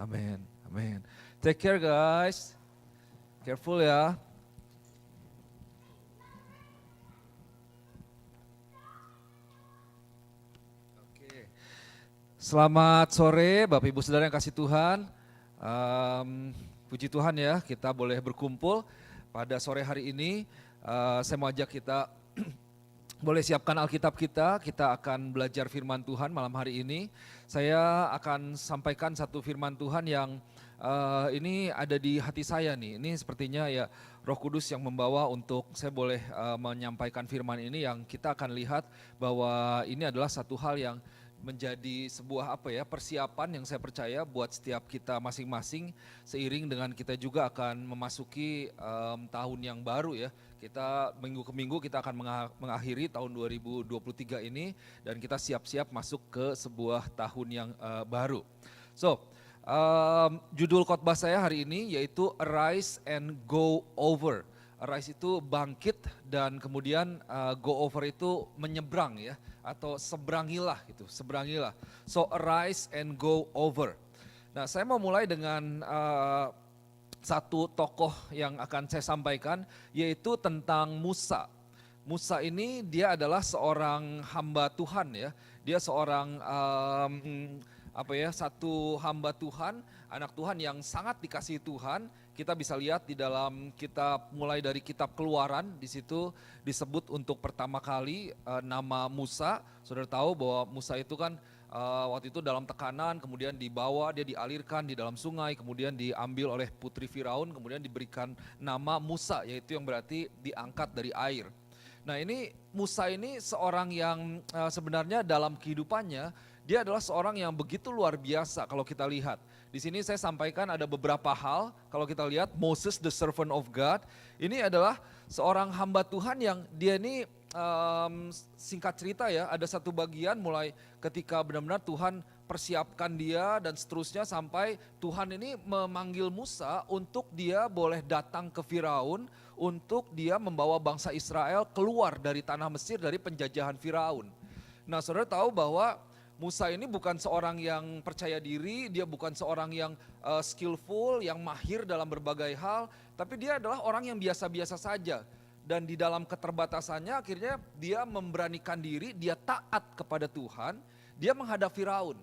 Amin, amin. Take care guys, careful ya. Oke. Selamat sore Bapak Ibu Saudara yang kasih Tuhan. Puji Tuhan ya, kita boleh berkumpul pada sore hari ini. Saya mau ajak kita boleh siapkan Alkitab kita akan belajar firman Tuhan malam hari ini. Saya akan sampaikan satu firman Tuhan yang ini ada di hati saya nih. Ini sepertinya ya Roh Kudus yang membawa untuk saya boleh menyampaikan firman ini, yang kita akan lihat bahwa ini adalah satu hal yang menjadi sebuah persiapan yang saya percaya buat setiap kita masing-masing, seiring dengan kita juga akan memasuki tahun yang baru ya. Kita minggu ke minggu kita akan mengakhiri tahun 2023 ini, dan kita siap-siap masuk ke sebuah tahun yang baru. So, judul khotbah saya hari ini yaitu Arise and Go Over. Arise itu bangkit, dan kemudian go over itu menyeberang ya, atau seberangilah gitu, seberangilah. So arise and go over. Nah, saya mau mulai dengan satu tokoh yang akan saya sampaikan, yaitu tentang Musa. Musa ini dia adalah seorang hamba Tuhan ya. Dia seorang satu hamba Tuhan, anak Tuhan yang sangat dikasihi Tuhan. Kita bisa lihat di dalam kitab, mulai dari kitab Keluaran, di situ disebut untuk pertama kali nama Musa. Saudara tahu bahwa Musa itu kan waktu itu dalam tekanan, kemudian dibawa, dia dialirkan di dalam sungai, kemudian diambil oleh putri Firaun, kemudian diberikan nama Musa, yaitu yang berarti diangkat dari air. Nah, ini Musa ini seorang yang sebenarnya dalam kehidupannya dia adalah seorang yang begitu luar biasa. Kalau kita lihat di sini saya sampaikan ada beberapa hal. Kalau kita lihat Moses the servant of God, ini adalah seorang hamba Tuhan yang dia ini singkat cerita ya, ada satu bagian mulai ketika benar-benar Tuhan persiapkan dia dan seterusnya, sampai Tuhan ini memanggil Musa untuk dia boleh datang ke Firaun, untuk dia membawa bangsa Israel keluar dari tanah Mesir, dari penjajahan Firaun. Nah, saudara tahu bahwa Musa ini bukan seorang yang percaya diri, dia bukan seorang yang skillful, yang mahir dalam berbagai hal, tapi dia adalah orang yang biasa-biasa saja. Dan di dalam keterbatasannya akhirnya dia memberanikan diri, dia taat kepada Tuhan, dia menghadap Firaun.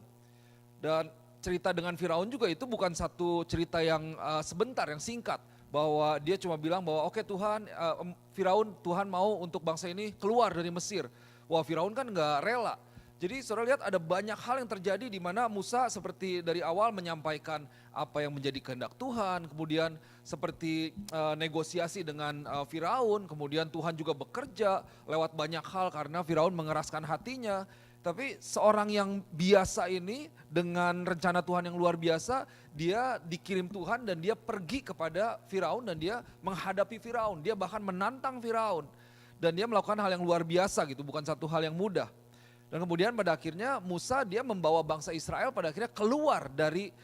Dan cerita dengan Firaun juga itu bukan satu cerita yang sebentar, yang singkat. Bahwa dia cuma bilang bahwa oke Tuhan, Firaun, Tuhan mau untuk bangsa ini keluar dari Mesir. Wah, Firaun kan gak rela. Jadi saudara lihat ada banyak hal yang terjadi di mana Musa seperti dari awal menyampaikan apa yang menjadi kehendak Tuhan, kemudian seperti negosiasi dengan Firaun, kemudian Tuhan juga bekerja lewat banyak hal karena Firaun mengeraskan hatinya. Tapi seorang yang biasa ini dengan rencana Tuhan yang luar biasa, dia dikirim Tuhan dan dia pergi kepada Firaun dan dia menghadapi Firaun, dia bahkan menantang Firaun. Dan dia melakukan hal yang luar biasa gitu, bukan satu hal yang mudah. Dan kemudian pada akhirnya Musa dia membawa bangsa Israel pada akhirnya keluar dari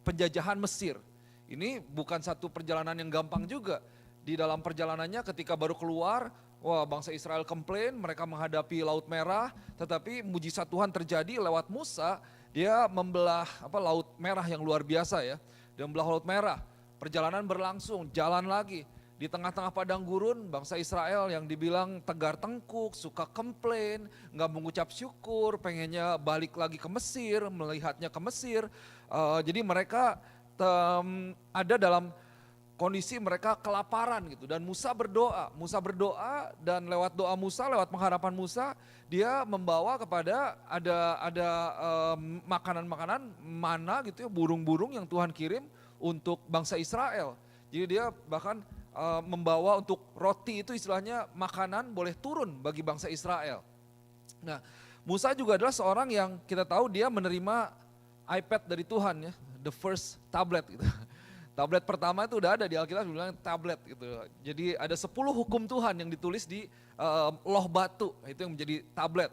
penjajahan Mesir. Ini bukan satu perjalanan yang gampang juga. Di dalam perjalanannya ketika baru keluar, wah bangsa Israel komplain, mereka menghadapi Laut Merah, tetapi mujizat Tuhan terjadi lewat Musa, dia membelah Laut Merah yang luar biasa ya. Dia membelah Laut Merah, perjalanan berlangsung, jalan lagi. Di tengah-tengah padang gurun, bangsa Israel yang dibilang tegar tengkuk, suka komplain, nggak mengucap syukur, pengennya balik lagi ke Mesir, melihatnya ke Mesir. Jadi mereka ada dalam kondisi mereka kelaparan gitu. Dan Musa berdoa dan lewat doa Musa, lewat pengharapan Musa, dia membawa kepada ada makanan-makanan mana gitu ya, burung-burung yang Tuhan kirim untuk bangsa Israel. Jadi dia bahkan membawa untuk roti, itu istilahnya makanan boleh turun bagi bangsa Israel. Nah, Musa juga adalah seorang yang kita tahu dia menerima iPad dari Tuhan ya, the first tablet gitu. Tablet pertama itu udah ada di Alkitab, bilang tablet gitu. Jadi ada 10 hukum Tuhan yang ditulis di loh batu, itu yang menjadi tablet.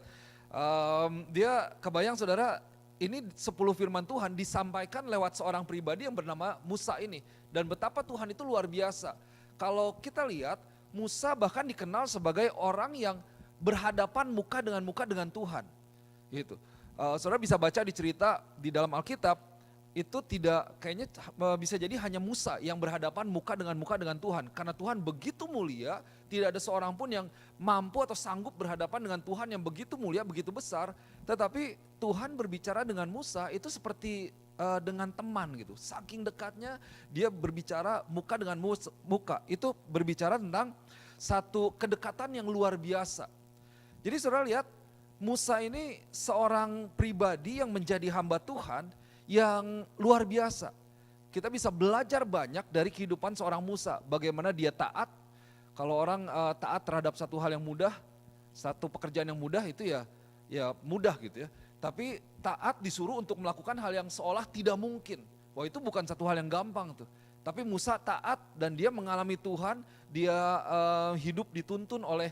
Dia kebayang saudara, ini 10 firman Tuhan disampaikan lewat seorang pribadi yang bernama Musa ini. Dan betapa Tuhan itu luar biasa. Kalau kita lihat, Musa bahkan dikenal sebagai orang yang berhadapan muka dengan Tuhan. Gitu. Saudara bisa baca di cerita di dalam Alkitab, itu tidak kayaknya bisa jadi hanya Musa yang berhadapan muka dengan Tuhan. Karena Tuhan begitu mulia, tidak ada seorang pun yang mampu atau sanggup berhadapan dengan Tuhan yang begitu mulia, begitu besar. Tetapi Tuhan berbicara dengan Musa itu seperti dengan teman gitu. Saking dekatnya dia berbicara muka dengan muka. Itu berbicara tentang satu kedekatan yang luar biasa. Jadi saudara lihat, Musa ini seorang pribadi yang menjadi hamba Tuhan yang luar biasa. Kita bisa belajar banyak dari kehidupan seorang Musa. Bagaimana dia taat. Kalau orang taat terhadap satu hal yang mudah, satu pekerjaan yang mudah itu ya mudah gitu ya. Tapi taat disuruh untuk melakukan hal yang seolah tidak mungkin. Wah, itu bukan satu hal yang gampang tuh. Tapi Musa taat dan dia mengalami Tuhan, dia hidup dituntun oleh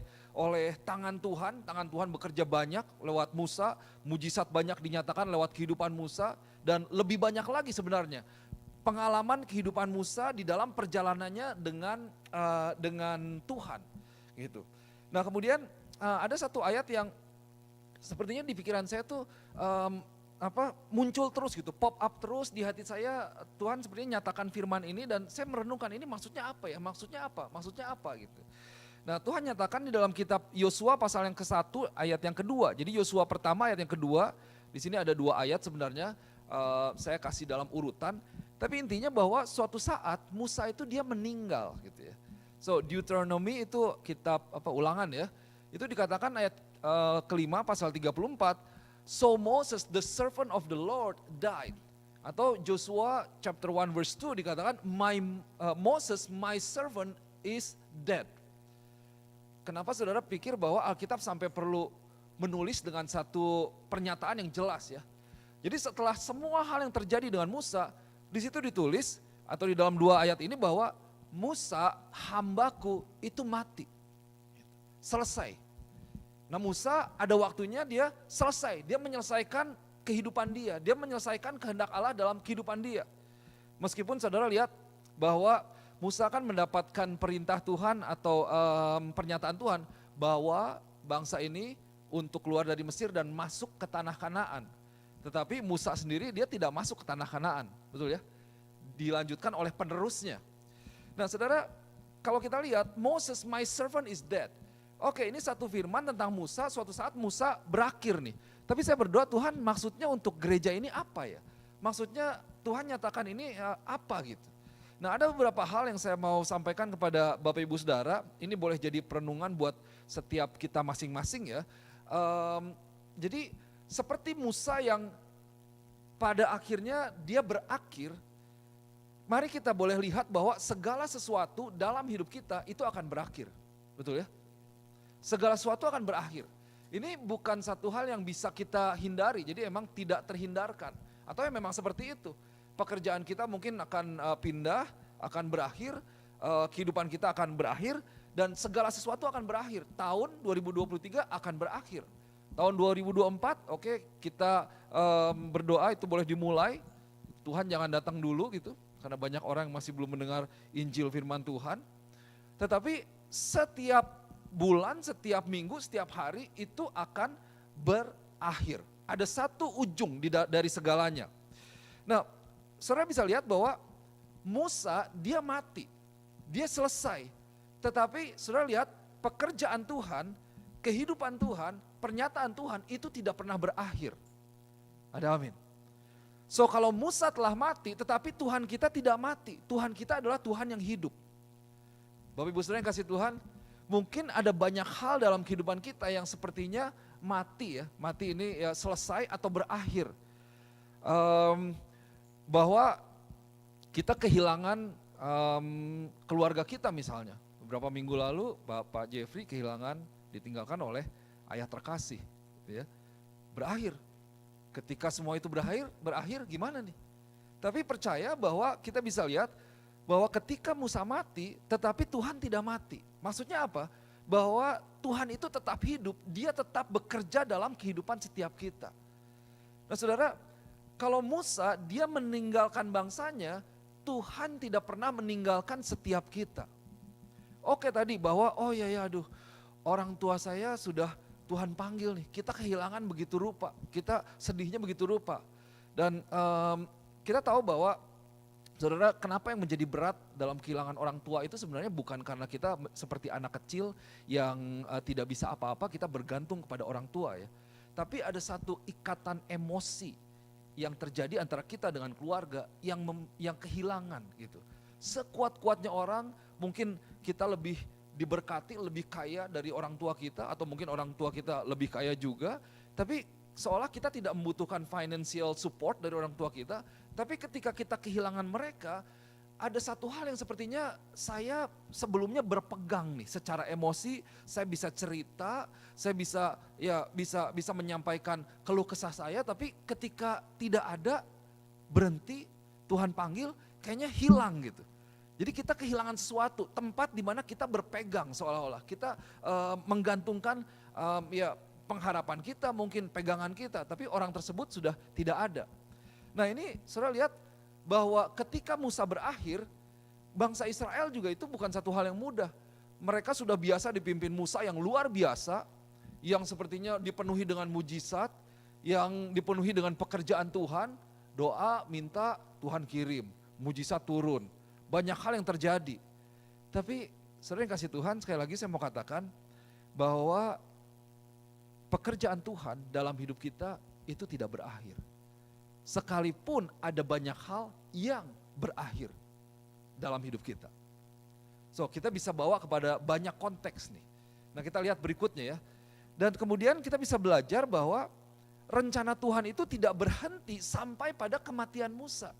tangan Tuhan bekerja banyak lewat Musa, mujizat banyak dinyatakan lewat kehidupan Musa, dan lebih banyak lagi sebenarnya pengalaman kehidupan Musa di dalam perjalanannya dengan Tuhan gitu. Nah kemudian ada satu ayat yang sepertinya di pikiran saya tuh muncul terus gitu, pop up terus di hati saya. Tuhan sepertinya nyatakan firman ini dan saya merenungkan ini maksudnya apa ya, maksudnya apa gitu. Nah Tuhan nyatakan di dalam kitab Yosua pasal yang ke-1 ayat yang kedua. Jadi Yosua pertama ayat yang kedua, di sini ada 2 ayat sebenarnya, saya kasih dalam urutan. Tapi intinya bahwa suatu saat Musa itu dia meninggal gitu ya. So Deuteronomy itu kitab ulangan ya, itu dikatakan ayat kelima pasal 34, so Moses the servant of the Lord died. Atau Joshua chapter 1 verse 2 dikatakan Moses my servant is dead. Kenapa saudara pikir bahwa Alkitab sampai perlu menulis dengan satu pernyataan yang jelas ya. Jadi setelah semua hal yang terjadi dengan Musa, di situ ditulis atau di dalam 2 ayat ini bahwa Musa hambaku itu mati. Selesai. Nah Musa ada waktunya dia selesai, dia menyelesaikan kehidupan dia menyelesaikan kehendak Allah dalam kehidupan dia. Meskipun saudara lihat bahwa Musa kan mendapatkan perintah Tuhan atau pernyataan Tuhan bahwa bangsa ini untuk keluar dari Mesir dan masuk ke tanah Kanaan. Tetapi Musa sendiri dia tidak masuk ke tanah Kanaan, betul ya? Dilanjutkan oleh penerusnya. Nah saudara, kalau kita lihat Moses my servant is dead. Oke, ini satu firman tentang Musa, suatu saat Musa berakhir nih. Tapi saya berdoa Tuhan maksudnya untuk gereja ini apa ya? Maksudnya Tuhan nyatakan ini apa gitu. Nah ada beberapa hal yang saya mau sampaikan kepada Bapak Ibu Saudara, ini boleh jadi perenungan buat setiap kita masing-masing ya. Jadi seperti Musa yang pada akhirnya dia berakhir, mari kita boleh lihat bahwa segala sesuatu dalam hidup kita itu akan berakhir, betul ya? Segala sesuatu akan berakhir. Ini bukan satu hal yang bisa kita hindari, jadi emang tidak terhindarkan. Atau yang memang seperti itu. Pekerjaan kita mungkin akan pindah, akan berakhir, kehidupan kita akan berakhir, dan segala sesuatu akan berakhir. Tahun 2023 akan berakhir. Tahun 2024, oke, kita berdoa itu boleh dimulai. Tuhan jangan datang dulu gitu, karena banyak orang yang masih belum mendengar Injil firman Tuhan. Tetapi setiap bulan, setiap minggu, setiap hari itu akan berakhir. Ada satu ujung dari segalanya. Nah, saudara bisa lihat bahwa Musa dia mati, dia selesai. Tetapi saudara lihat pekerjaan Tuhan, kehidupan Tuhan, pernyataan Tuhan itu tidak pernah berakhir. Ada amin. So kalau Musa telah mati tetapi Tuhan kita tidak mati. Tuhan kita adalah Tuhan yang hidup. Bapak Ibu Saudara yang kasih Tuhan, mungkin ada banyak hal dalam kehidupan kita yang sepertinya mati ya. Mati ini ya selesai atau berakhir. Bahwa kita kehilangan keluarga kita misalnya. Beberapa minggu lalu Bapak Jeffrey ditinggalkan oleh ayah terkasih. Gitu ya. Berakhir. Ketika semua itu berakhir gimana nih? Tapi percaya bahwa kita bisa lihat bahwa ketika Musa mati, tetapi Tuhan tidak mati. Maksudnya apa? Bahwa Tuhan itu tetap hidup, dia tetap bekerja dalam kehidupan setiap kita. Nah saudara, kalau Musa dia meninggalkan bangsanya, Tuhan tidak pernah meninggalkan setiap kita. Oke tadi bahwa aduh orang tua saya sudah Tuhan panggil nih, kita kehilangan begitu rupa, kita sedihnya begitu rupa. Dan kita tahu bahwa saudara, kenapa yang menjadi berat dalam kehilangan orang tua itu sebenarnya bukan karena kita seperti anak kecil yang tidak bisa apa-apa, kita bergantung kepada orang tua ya. Tapi ada satu ikatan emosi yang terjadi antara kita dengan keluarga yang kehilangan gitu. Sekuat-kuatnya orang, mungkin kita lebih diberkati, lebih kaya dari orang tua kita, atau mungkin orang tua kita lebih kaya juga, tapi seolah kita tidak membutuhkan financial support dari orang tua kita, tapi ketika kita kehilangan mereka, ada satu hal yang sepertinya saya sebelumnya berpegang nih secara emosi, saya bisa cerita, saya bisa menyampaikan keluh kesah saya, tapi ketika tidak ada, berhenti, Tuhan panggil, kayaknya hilang gitu. Jadi kita kehilangan sesuatu, tempat di mana kita berpegang seolah-olah, kita menggantungkan pengharapan kita, mungkin pegangan kita, tapi orang tersebut sudah tidak ada. Nah ini saudara lihat bahwa ketika Musa berakhir, bangsa Israel juga itu bukan satu hal yang mudah. Mereka sudah biasa dipimpin Musa yang luar biasa, yang sepertinya dipenuhi dengan mujizat, yang dipenuhi dengan pekerjaan Tuhan, doa, minta, Tuhan kirim, mujizat turun. Banyak hal yang terjadi. Tapi saudara yang kasih Tuhan, sekali lagi saya mau katakan bahwa pekerjaan Tuhan dalam hidup kita itu tidak berakhir. Sekalipun ada banyak hal yang berakhir dalam hidup kita. So kita bisa bawa kepada banyak konteks nih. Nah kita lihat berikutnya ya. Dan kemudian kita bisa belajar bahwa rencana Tuhan itu tidak berhenti sampai pada kematian Musa.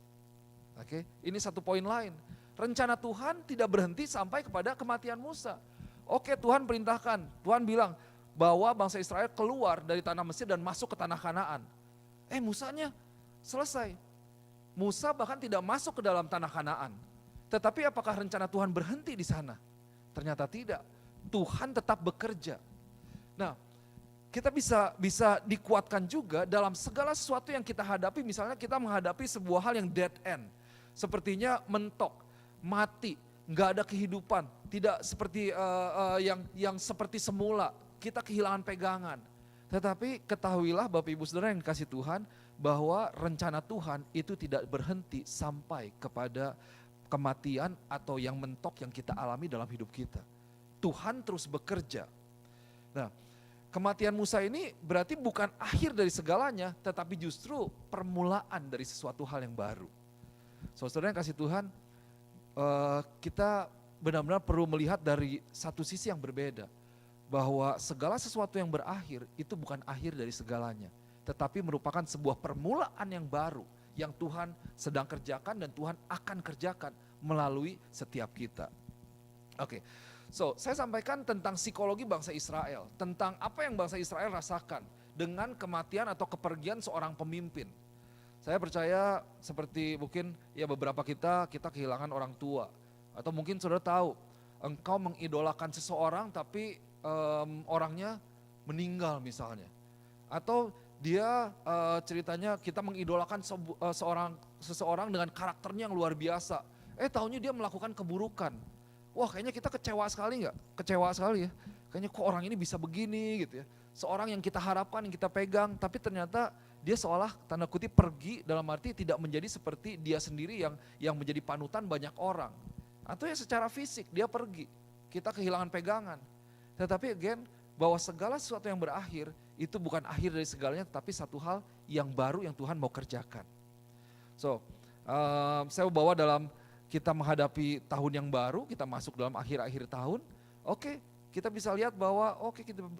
Oke, ini satu poin lain. Rencana Tuhan tidak berhenti sampai kepada kematian Musa. Oke, Tuhan perintahkan, Tuhan bilang, bawa bangsa Israel keluar dari tanah Mesir dan masuk ke tanah Kanaan. Musanya selesai. Musa bahkan tidak masuk ke dalam tanah Kanaan. Tetapi apakah rencana Tuhan berhenti di sana? Ternyata tidak. Tuhan tetap bekerja. Nah, kita bisa dikuatkan juga dalam segala sesuatu yang kita hadapi. Misalnya kita menghadapi sebuah hal yang dead end. Sepertinya mentok, mati, nggak ada kehidupan. Tidak seperti yang seperti semula. Kita kehilangan pegangan. Tetapi ketahuilah Bapak Ibu Saudara yang dikasih Tuhan, bahwa rencana Tuhan itu tidak berhenti sampai kepada kematian atau yang mentok yang kita alami dalam hidup kita. Tuhan terus bekerja. Nah, kematian Musa ini berarti bukan akhir dari segalanya, tetapi justru permulaan dari sesuatu hal yang baru. Saudara yang kasih Tuhan, kita benar-benar perlu melihat dari satu sisi yang berbeda. Bahwa segala sesuatu yang berakhir itu bukan akhir dari segalanya, tetapi merupakan sebuah permulaan yang baru yang Tuhan sedang kerjakan dan Tuhan akan kerjakan melalui setiap kita. Oke, so saya sampaikan tentang psikologi bangsa Israel, tentang apa yang bangsa Israel rasakan dengan kematian atau kepergian seorang pemimpin. Saya percaya seperti mungkin ya beberapa kita kehilangan orang tua, atau mungkin saudara tahu engkau mengidolakan seseorang tapi orangnya meninggal misalnya, atau dia ceritanya kita mengidolakan seseorang dengan karakternya yang luar biasa, taunya dia melakukan keburukan. Wah kayaknya kita kecewa sekali ya, kayaknya kok orang ini bisa begini gitu ya. Seorang yang kita harapkan, yang kita pegang, tapi ternyata dia seolah tanda kutip pergi, dalam arti tidak menjadi seperti dia sendiri yang menjadi panutan banyak orang. Atau ya secara fisik dia pergi, kita kehilangan pegangan. Tetapi again, bahwa segala sesuatu yang berakhir itu bukan akhir dari segalanya, tapi satu hal yang baru yang Tuhan mau kerjakan. So, saya bawa dalam kita menghadapi tahun yang baru, kita masuk dalam akhir-akhir tahun. Oke, kita bisa lihat bahwa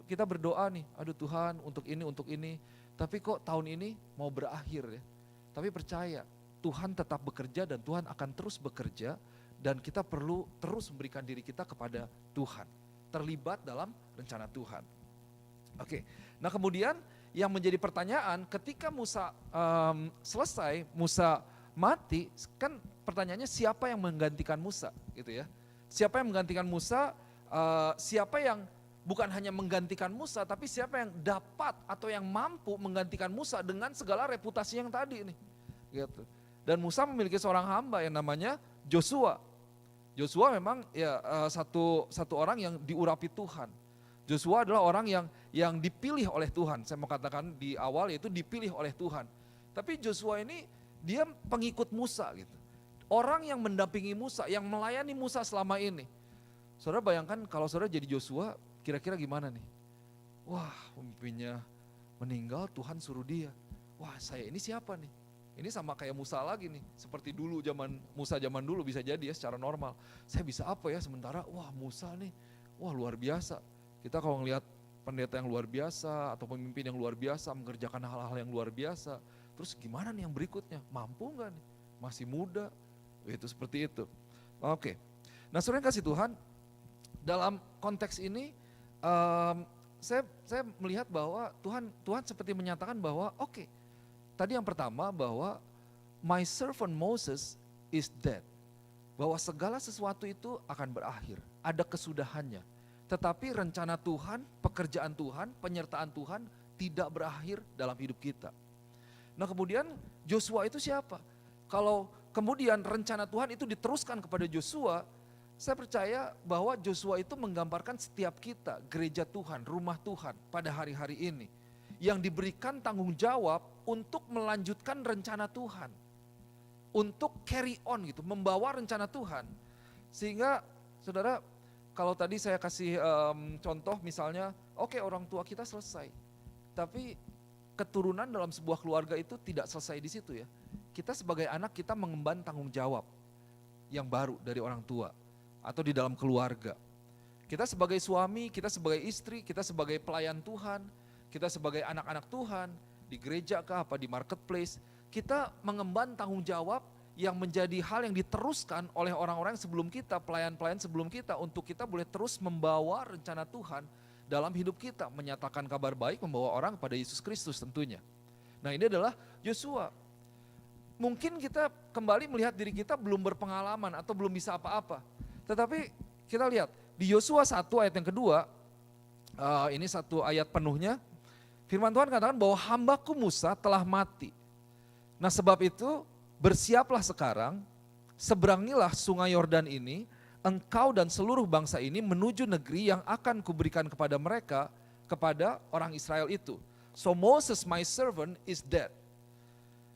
kita berdoa nih, aduh Tuhan untuk ini. Tapi kok tahun ini mau berakhir ya. Tapi percaya, Tuhan tetap bekerja dan Tuhan akan terus bekerja. Dan kita perlu terus memberikan diri kita kepada Tuhan. Terlibat dalam rencana Tuhan. Oke, nah kemudian yang menjadi pertanyaan ketika Musa selesai, Musa mati, kan pertanyaannya siapa yang menggantikan Musa gitu ya. Siapa yang menggantikan Musa, siapa yang bukan hanya menggantikan Musa, tapi siapa yang dapat atau yang mampu menggantikan Musa dengan segala reputasi yang tadi nih. Gitu. Dan Musa memiliki seorang hamba yang namanya Joshua. Joshua memang ya satu orang yang diurapi Tuhan. Joshua adalah orang yang dipilih oleh Tuhan. Saya mau katakan di awal yaitu dipilih oleh Tuhan. Tapi Joshua ini Dia pengikut Musa gitu. Orang yang mendampingi Musa, yang melayani Musa selama ini. Saudara bayangkan kalau saudara jadi Joshua, kira-kira gimana nih? Wah, pemimpinnya meninggal, Tuhan suruh dia. Wah, saya ini siapa nih? Ini sama kayak Musa lagi nih. Seperti dulu Musa zaman dulu bisa jadi ya secara normal. Saya bisa apa ya sementara, wah Musa nih, wah luar biasa. Kita kalau ngelihat pendeta yang luar biasa atau pemimpin yang luar biasa mengerjakan hal-hal yang luar biasa. Terus gimana nih yang berikutnya? Mampu nggak nih? Masih muda? Itu seperti itu. Oke. Nah, saudara yang kasih Tuhan, dalam konteks ini saya melihat bahwa Tuhan seperti menyatakan bahwa oke, tadi yang pertama bahwa my servant Moses is dead. Bahwa segala sesuatu itu akan berakhir, ada kesudahannya. Tetapi rencana Tuhan, pekerjaan Tuhan, penyertaan Tuhan tidak berakhir dalam hidup kita. Nah kemudian Joshua itu siapa? Kalau kemudian rencana Tuhan itu diteruskan kepada Joshua, saya percaya bahwa Joshua itu menggambarkan setiap kita, gereja Tuhan, rumah Tuhan pada hari-hari ini. Yang diberikan tanggung jawab untuk melanjutkan rencana Tuhan. Untuk carry on gitu, membawa rencana Tuhan. Sehingga saudara, kalau tadi saya kasih contoh misalnya, oke, orang tua kita selesai. Tapi keturunan dalam sebuah keluarga itu tidak selesai di situ ya. Kita sebagai anak kita mengemban tanggung jawab yang baru dari orang tua atau di dalam keluarga. Kita sebagai suami, kita sebagai istri, kita sebagai pelayan Tuhan, kita sebagai anak-anak Tuhan, di gereja kah apa di marketplace, kita mengemban tanggung jawab yang menjadi hal yang diteruskan oleh orang-orang sebelum kita, pelayan-pelayan sebelum kita, untuk kita boleh terus membawa rencana Tuhan dalam hidup kita, menyatakan kabar baik, membawa orang kepada Yesus Kristus tentunya. Nah ini adalah Joshua. Mungkin kita kembali melihat diri kita belum berpengalaman atau belum bisa apa-apa. Tetapi kita lihat di Yosua 1 ayat yang kedua, ini satu ayat penuhnya, firman Tuhan katakan bahwa hambaku Musa telah mati. Nah sebab itu bersiaplah sekarang, seberangilah sungai Yordan ini, engkau dan seluruh bangsa ini menuju negeri yang akan kuberikan kepada mereka, kepada orang Israel itu. So Moses my servant is dead.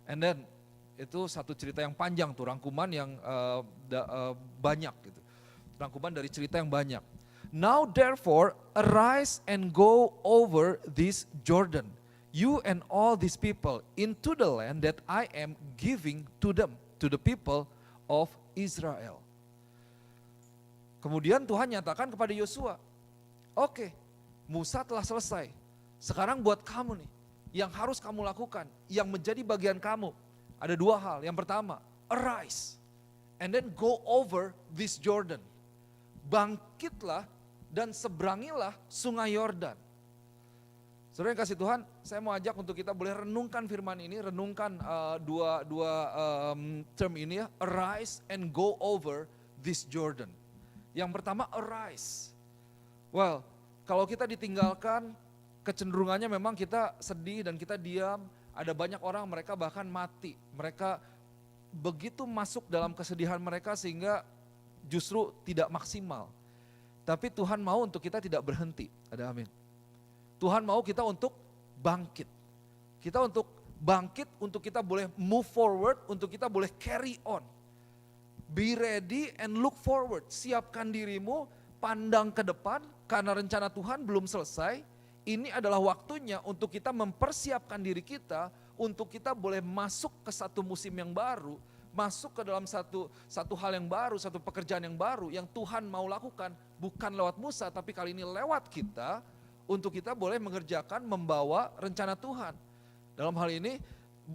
And then itu satu cerita yang panjang tuh, rangkuman yang banyak gitu. Rangkuman dari cerita yang banyak. Now therefore arise and go over this Jordan, you and all these people, into the land that I am giving to them, to the people of Israel. Kemudian Tuhan nyatakan kepada Yosua, oke, Musa telah selesai. Sekarang buat kamu nih, yang harus kamu lakukan, yang menjadi bagian kamu, ada dua hal. Yang pertama, arise and then go over this Jordan. Bangkitlah dan seberangilah sungai Yordan. Saudara yang kasih Tuhan, saya mau ajak untuk kita boleh renungkan firman ini, renungkan dua term ini ya, arise and go over this Jordan. Yang pertama arise. Well, kalau kita ditinggalkan, kecenderungannya memang kita sedih dan kita diam. Ada banyak orang mereka bahkan mati. Mereka begitu masuk dalam kesedihan mereka sehingga justru tidak maksimal. Tapi Tuhan mau untuk kita tidak berhenti. Ada amin. Tuhan mau kita untuk bangkit. Kita untuk bangkit, untuk kita boleh move forward, untuk kita boleh carry on. Be ready and look forward. Siapkan dirimu, pandang ke depan, karena rencana Tuhan belum selesai. Ini adalah waktunya untuk kita mempersiapkan diri kita, untuk kita boleh masuk ke satu musim yang baru, masuk ke dalam satu hal yang baru, satu pekerjaan yang baru yang Tuhan mau lakukan, bukan lewat Musa, tapi kali ini lewat kita, untuk kita boleh mengerjakan, membawa rencana Tuhan. Dalam hal ini,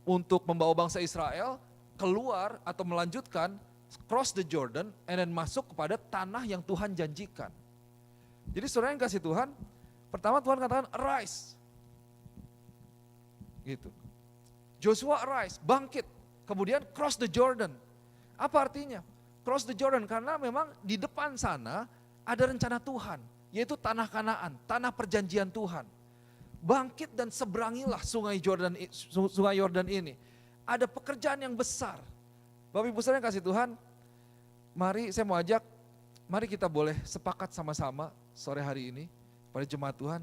untuk membawa bangsa Israel keluar atau melanjutkan, cross the Jordan, and then masuk kepada tanah yang Tuhan janjikan. Jadi saudara yang kasih Tuhan, pertama Tuhan katakan arise. Gitu. Joshua arise, bangkit. Kemudian cross the Jordan. Apa artinya? Cross the Jordan karena memang di depan sana ada rencana Tuhan, yaitu tanah Kanaan, tanah perjanjian Tuhan. Bangkit dan seberangilah sungai Yordan ini. Ada pekerjaan yang besar. Bapak Ibu Saudara yang kasih Tuhan, mari saya mau ajak, mari kita boleh sepakat sama-sama sore hari ini pada jemaat Tuhan.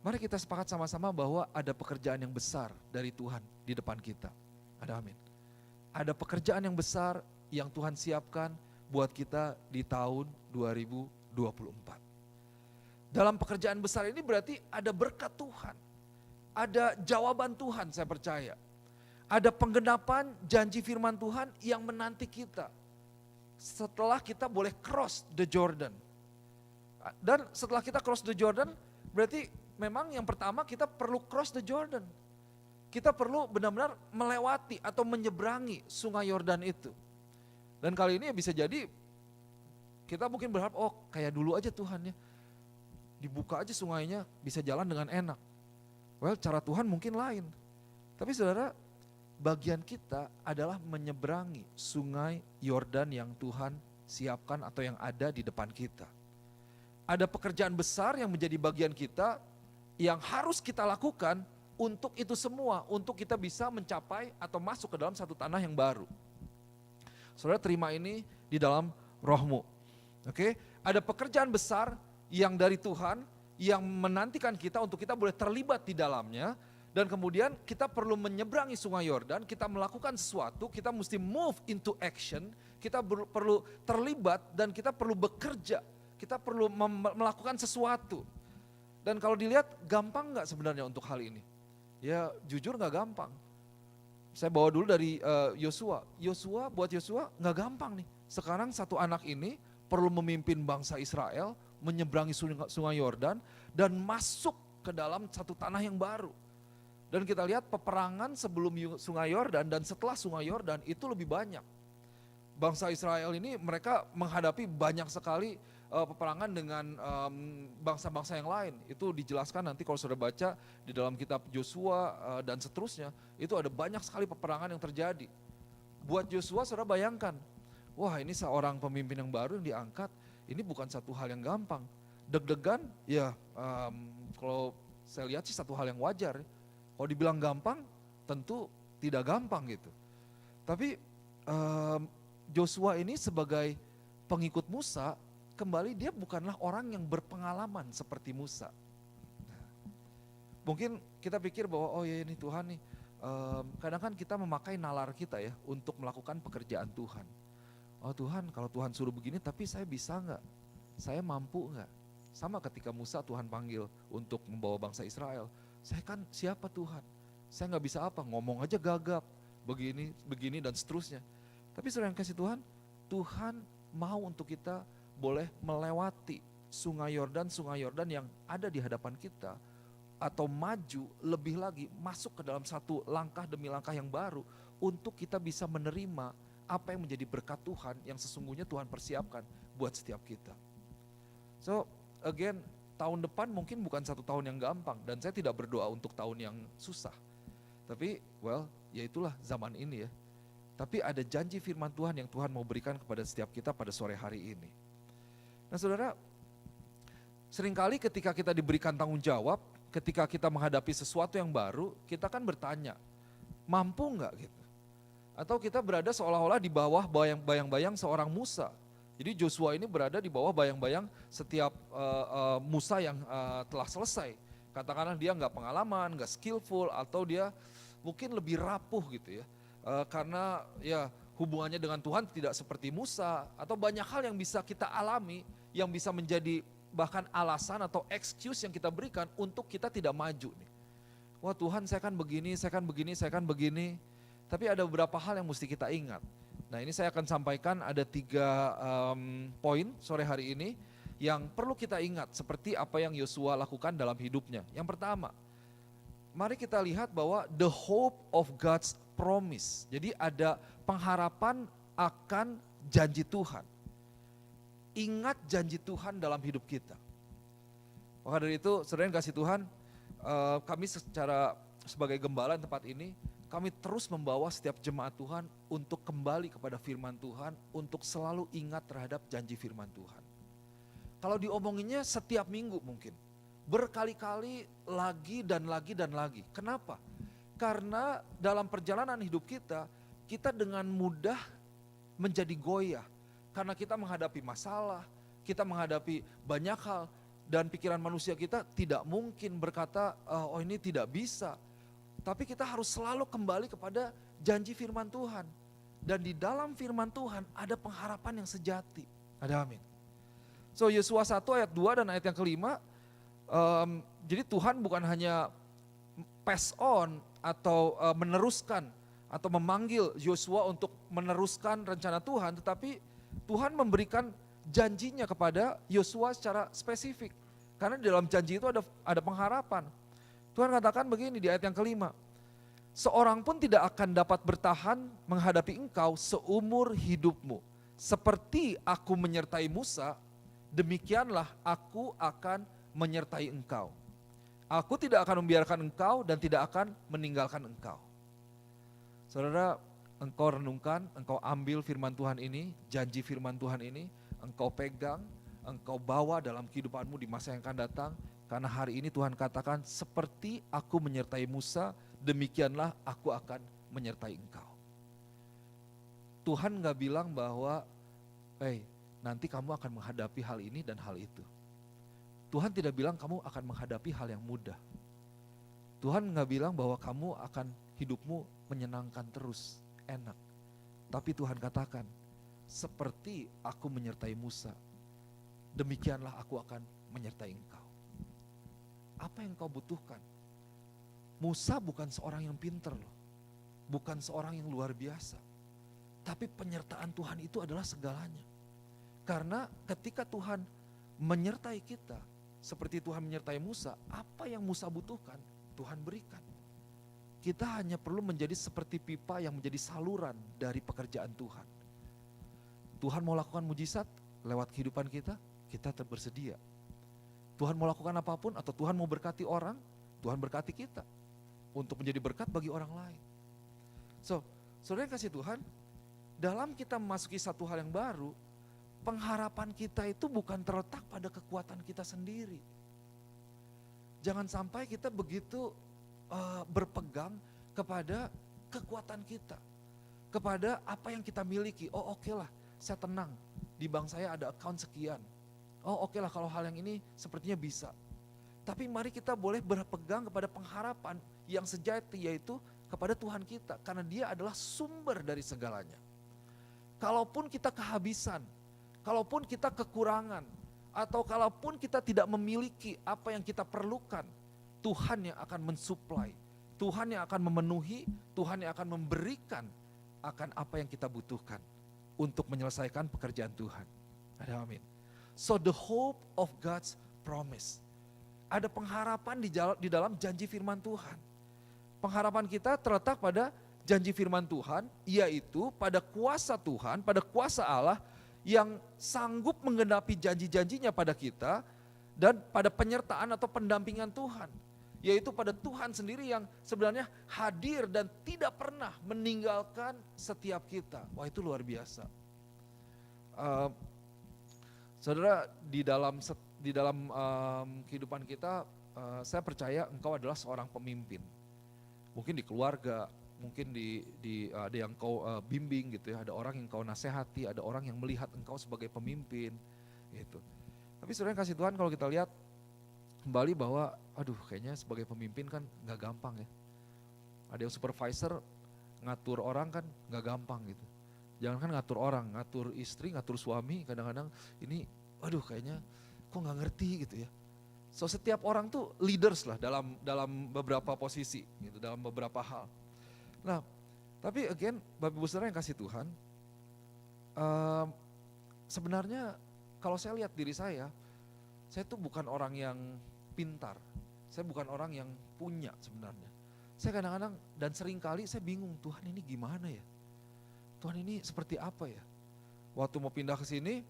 Mari kita sepakat sama-sama bahwa ada pekerjaan yang besar dari Tuhan di depan kita. Ada amin. ada pekerjaan yang besar yang Tuhan siapkan buat kita di tahun 2024. Dalam pekerjaan besar ini berarti ada berkat Tuhan, ada jawaban Tuhan, saya percaya. Ada penggenapan janji firman Tuhan yang menanti kita setelah kita boleh cross the Jordan. Dan setelah kita cross the Jordan, berarti memang yang pertama kita perlu cross the Jordan. Kita perlu benar-benar melewati atau menyeberangi sungai Yordan itu. Dan kali ini bisa jadi kita mungkin berharap, oh kayak dulu aja Tuhan ya. Dibuka aja sungainya, bisa jalan dengan enak. Well, cara Tuhan mungkin lain. Tapi saudara, bagian kita adalah menyeberangi sungai Yordan yang Tuhan siapkan atau yang ada di depan kita. Ada pekerjaan besar yang menjadi bagian kita yang harus kita lakukan untuk itu semua, untuk kita bisa mencapai atau masuk ke dalam satu tanah yang baru. Saudara terima ini di dalam rohmu. Oke, ada pekerjaan besar yang dari Tuhan yang menantikan kita untuk kita boleh terlibat di dalamnya. Dan kemudian kita perlu menyeberangi sungai Yordan, kita melakukan sesuatu, kita mesti move into action, kita perlu terlibat dan kita perlu bekerja, kita perlu melakukan sesuatu. Dan kalau dilihat gampang gak sebenarnya untuk hal ini? Ya jujur gak gampang. Saya bawa dulu dari Yosua. Buat Yosua gak gampang nih. Sekarang satu anak ini perlu memimpin bangsa Israel, menyeberangi sungai Yordan dan masuk ke dalam satu tanah yang baru. Dan kita lihat peperangan sebelum sungai Yordan dan setelah sungai Yordan itu lebih banyak. Bangsa Israel ini mereka menghadapi banyak sekali peperangan dengan bangsa-bangsa yang lain. Itu dijelaskan nanti kalau saudara baca di dalam kitab Yosua dan seterusnya. Itu ada banyak sekali peperangan yang terjadi. Buat Yosua saudara bayangkan, wah ini seorang pemimpin yang baru yang diangkat, ini bukan satu hal yang gampang. Deg-degan ya kalau saya lihat sih satu hal yang wajar. Kalau dibilang gampang, tentu tidak gampang gitu. Tapi Joshua ini sebagai pengikut Musa, kembali dia bukanlah orang yang berpengalaman seperti Musa. Mungkin kita pikir bahwa oh ya ini Tuhan nih, kadang kan kita memakai nalar kita ya untuk melakukan pekerjaan Tuhan. Oh Tuhan kalau Tuhan suruh begini tapi saya bisa gak? Saya mampu gak? Sama ketika Musa Tuhan panggil untuk membawa bangsa Israel. Saya kan siapa Tuhan? Saya gak bisa apa, ngomong aja gagap, begini dan seterusnya. Tapi saudara yang kasih Tuhan, Tuhan mau untuk kita boleh melewati sungai Yordan yang ada di hadapan kita. Atau maju lebih lagi, masuk ke dalam satu langkah demi langkah yang baru. Untuk kita bisa menerima apa yang menjadi berkat Tuhan yang sesungguhnya Tuhan persiapkan buat setiap kita. So again, tahun depan mungkin bukan satu tahun yang gampang dan saya tidak berdoa untuk tahun yang susah. Tapi well, ya itulah zaman ini ya. Tapi ada janji firman Tuhan yang Tuhan mau berikan kepada setiap kita pada sore hari ini. Nah saudara, seringkali ketika kita diberikan tanggung jawab, ketika kita menghadapi sesuatu yang baru, kita kan bertanya, mampu enggak gitu? Atau kita berada seolah-olah di bawah bayang-bayang seorang Musa. Jadi Joshua ini berada di bawah bayang-bayang setiap Musa yang telah selesai. Katakanlah dia nggak pengalaman, nggak skillful, atau dia mungkin lebih rapuh gitu ya. Karena ya hubungannya dengan Tuhan tidak seperti Musa, atau banyak hal yang bisa kita alami, yang bisa menjadi bahkan alasan atau excuse yang kita berikan untuk kita tidak maju nih. Wah Tuhan saya kan begini, saya kan begini, saya kan begini. Tapi ada beberapa hal yang mesti kita ingat. Nah ini saya akan sampaikan ada 3 poin sore hari ini yang perlu kita ingat seperti apa yang Yosua lakukan dalam hidupnya. Yang pertama, mari kita lihat bahwa the hope of God's promise. Jadi ada pengharapan akan janji Tuhan. Ingat janji Tuhan dalam hidup kita. Maka dari itu saudara yang kasih Tuhan, kami sebagai gembala tempat ini, kami terus membawa setiap jemaat Tuhan untuk kembali kepada firman Tuhan, untuk selalu ingat terhadap janji firman Tuhan. Kalau diomonginnya setiap minggu mungkin, berkali-kali lagi dan lagi dan lagi. Kenapa? Karena dalam perjalanan hidup kita, kita dengan mudah menjadi goyah. Karena kita menghadapi masalah, kita menghadapi banyak hal, dan pikiran manusia kita tidak mungkin berkata, oh ini tidak bisa. Tapi kita harus selalu kembali kepada janji firman Tuhan. Dan di dalam firman Tuhan ada pengharapan yang sejati. Ada amin. So Yosua 1 ayat 2 dan ayat yang kelima, jadi Tuhan bukan hanya pass on atau meneruskan atau memanggil Yosua untuk meneruskan rencana Tuhan, tetapi Tuhan memberikan janjinya kepada Yosua secara spesifik. Karena di dalam janji itu ada pengharapan. Tuhan katakan begini di ayat yang kelima, seorang pun tidak akan dapat bertahan menghadapi engkau seumur hidupmu. Seperti aku menyertai Musa, demikianlah aku akan menyertai engkau. Aku tidak akan membiarkan engkau dan tidak akan meninggalkan engkau. Saudara, engkau renungkan, engkau ambil firman Tuhan ini, janji firman Tuhan ini, engkau pegang, engkau bawa dalam kehidupanmu di masa yang akan datang. Karena hari ini Tuhan katakan, seperti aku menyertai Musa, demikianlah aku akan menyertai engkau. Tuhan gak bilang bahwa, nanti kamu akan menghadapi hal ini dan hal itu. Tuhan tidak bilang kamu akan menghadapi hal yang mudah. Tuhan gak bilang bahwa kamu akan hidupmu menyenangkan terus, enak. Tapi Tuhan katakan, seperti aku menyertai Musa, demikianlah aku akan menyertai engkau. Apa yang kau butuhkan? Musa bukan seorang yang pinter loh, bukan seorang yang luar biasa. Tapi penyertaan Tuhan itu adalah segalanya. Karena ketika Tuhan menyertai kita, seperti Tuhan menyertai Musa, apa yang Musa butuhkan, Tuhan berikan. Kita hanya perlu menjadi seperti pipa yang menjadi saluran dari pekerjaan Tuhan. Tuhan mau lakukan mujizat lewat kehidupan kita, kita bersedia. Tuhan mau lakukan apapun atau Tuhan mau berkati orang, Tuhan berkati kita untuk menjadi berkat bagi orang lain. So, saudara yang kasih Tuhan, dalam kita memasuki satu hal yang baru, pengharapan kita itu bukan terletak pada kekuatan kita sendiri. Jangan sampai kita begitu berpegang kepada kekuatan kita, kepada apa yang kita miliki. Oh oke lah, saya tenang, di bank saya ada account sekian. Oh oke lah, kalau hal yang ini sepertinya bisa. Tapi mari kita boleh berpegang kepada pengharapan yang sejati, yaitu kepada Tuhan kita. Karena Dia adalah sumber dari segalanya. Kalaupun kita kehabisan, kalaupun kita kekurangan, atau kalaupun kita tidak memiliki apa yang kita perlukan, Tuhan yang akan mensuplai, Tuhan yang akan memenuhi, Tuhan yang akan memberikan akan apa yang kita butuhkan untuk menyelesaikan pekerjaan Tuhan. Ada amin. So the hope of God's promise. Ada pengharapan di dalam janji firman Tuhan. Pengharapan kita terletak pada janji firman Tuhan, yaitu pada kuasa Tuhan, pada kuasa Allah yang sanggup menggenapi janji-janjinya pada kita dan pada penyertaan atau pendampingan Tuhan. Yaitu pada Tuhan sendiri yang sebenarnya hadir dan tidak pernah meninggalkan setiap kita. Wah itu luar biasa. Saudara, di dalam kehidupan kita, saya percaya engkau adalah seorang pemimpin. Mungkin di keluarga, mungkin ada yang kau bimbing gitu ya, ada orang yang kau nasihati, ada orang yang melihat engkau sebagai pemimpin gitu. Tapi saudara yang kasih Tuhan, kalau kita lihat kembali bahwa kayaknya sebagai pemimpin kan gak gampang ya. Ada yang supervisor ngatur orang kan gak gampang gitu. Jangan kan ngatur orang, ngatur istri, ngatur suami, kadang-kadang ini kayaknya kok gak ngerti gitu ya. So setiap orang tuh leaders lah dalam beberapa posisi gitu, dalam beberapa hal. Nah, tapi again, Bapak Ibu Saudara yang kasih Tuhan, sebenarnya kalau saya lihat diri saya tuh bukan orang yang pintar, saya bukan orang yang punya sebenarnya. Saya kadang-kadang dan seringkali saya bingung, Tuhan ini gimana ya? Tuhan ini seperti apa ya? Waktu mau pindah ke sini,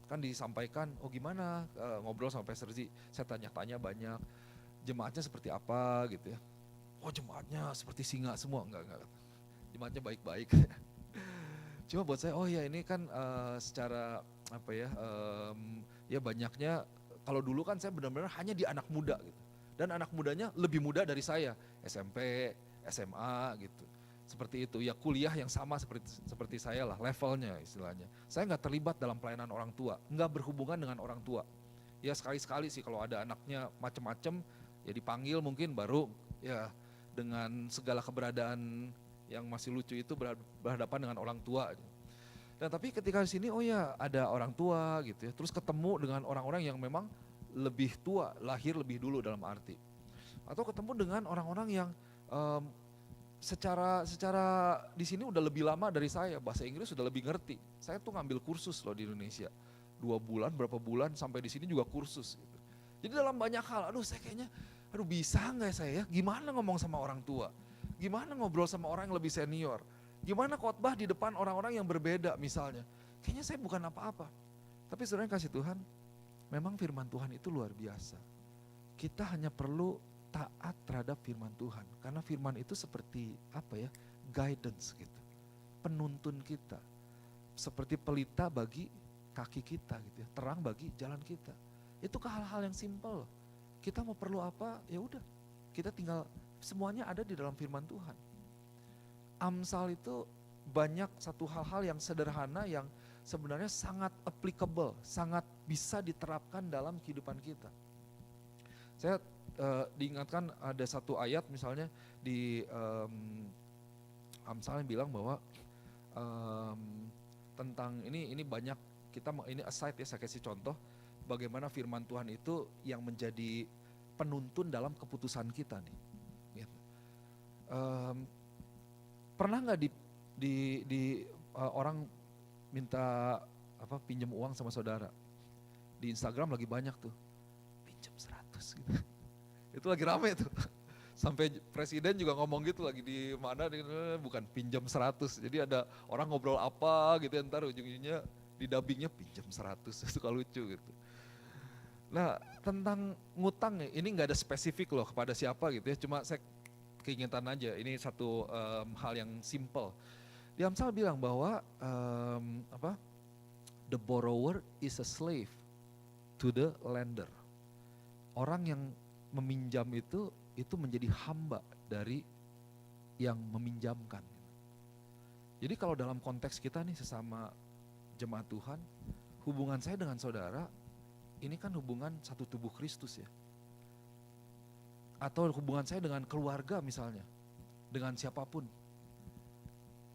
kan disampaikan, gimana ngobrol sama Pastor Z, saya tanya-tanya banyak, jemaatnya seperti apa gitu ya. Jemaatnya seperti singa semua, enggak. Jemaatnya baik-baik. Cuma buat saya, ini kan secara ya banyaknya, kalau dulu kan saya benar-benar hanya di anak muda gitu. Dan anak mudanya lebih muda dari saya, SMP, SMA gitu. Seperti itu, ya kuliah yang sama seperti saya lah, levelnya istilahnya. Saya nggak terlibat dalam pelayanan orang tua, nggak berhubungan dengan orang tua. Ya sekali-sekali sih kalau ada anaknya macem-macem, ya dipanggil mungkin baru ya dengan segala keberadaan Yang masih lucu itu berhadapan dengan orang tua. Dan tapi ketika di sini, oh ya ada orang tua gitu ya, terus ketemu dengan orang-orang yang memang lebih tua, lahir lebih dulu dalam arti. Atau ketemu dengan orang-orang yang secara di sini udah lebih lama dari saya, bahasa Inggris sudah lebih ngerti. Saya tuh ngambil kursus loh di Indonesia, 2 bulan, berapa bulan sampai di sini juga kursus gitu. Jadi dalam banyak hal, saya kayaknya, bisa nggak saya ya, gimana ngomong sama orang tua, gimana ngobrol sama orang yang lebih senior, gimana khotbah di depan orang-orang yang berbeda misalnya. Kayaknya saya bukan apa-apa. Tapi saudara yang kasih Tuhan, memang firman Tuhan itu luar biasa. Kita hanya perlu taat terhadap firman Tuhan. Karena firman itu seperti guidance gitu. Penuntun kita. Seperti pelita bagi kaki kita gitu ya, terang bagi jalan kita. Itu ke hal-hal yang simple. Kita mau perlu apa, ya udah. Kita tinggal, semuanya ada di dalam firman Tuhan. Amsal itu banyak satu hal-hal yang sederhana yang sebenarnya sangat applicable, sangat bisa diterapkan dalam kehidupan kita. Saya diingatkan ada satu ayat misalnya di Amsal yang bilang bahwa tentang ini banyak kita ini aside ya, saya kasih contoh bagaimana firman Tuhan itu yang menjadi penuntun dalam keputusan kita nih. Gitu. Pernah nggak di orang minta pinjam uang sama saudara? Di Instagram lagi banyak tuh, pinjam 100 gitu. Itu lagi rame tuh. Sampai presiden juga ngomong gitu lagi di mana, bukan pinjam 100. Jadi ada orang ngobrol apa gitu, ntar ujung-ujungnya di dubbingnya pinjam 100, suka lucu gitu. Nah tentang ngutang ini gak ada spesifik loh kepada siapa gitu ya, cuma saya keingetan aja, ini satu hal yang simple. Di Amsal bilang bahwa the borrower is a slave to the lender. Orang yang meminjam itu menjadi hamba dari yang meminjamkan. Jadi kalau dalam konteks kita nih sesama jemaat Tuhan, hubungan saya dengan saudara, ini kan hubungan satu tubuh Kristus ya. Atau hubungan saya dengan keluarga misalnya, dengan siapapun.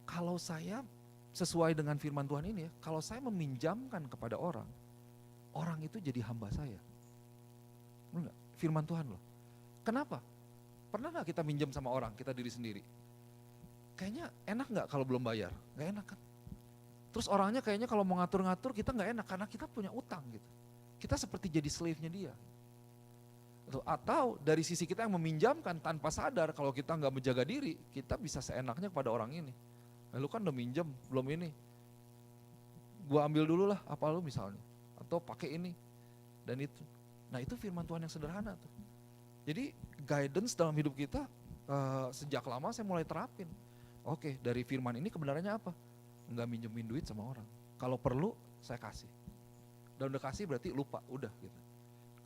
Kalau saya sesuai dengan firman Tuhan ini ya, kalau saya meminjamkan kepada orang, orang itu jadi hamba saya. Enggak, firman Tuhan loh. Kenapa? Pernah gak kita minjem sama orang, kita diri sendiri? Kayaknya enak gak kalau belum bayar? Gak enak kan? Terus orangnya kayaknya kalau mau ngatur-ngatur kita gak enak karena kita punya utang gitu. Kita seperti jadi slave-nya dia. Atau dari sisi kita yang meminjamkan tanpa sadar kalau kita gak menjaga diri, kita bisa seenaknya kepada orang ini. Lu kan udah minjem, belum ini. Gua ambil dulu lah apa lu misalnya. Atau pakai ini dan itu. Nah itu firman Tuhan yang sederhana tuh. Jadi guidance dalam hidup kita sejak lama saya mulai terapin. Oke, dari firman ini kebenarannya apa? Enggak minjemin duit sama orang. Kalau perlu saya kasih. Dan udah kasih berarti lupa, udah gitu.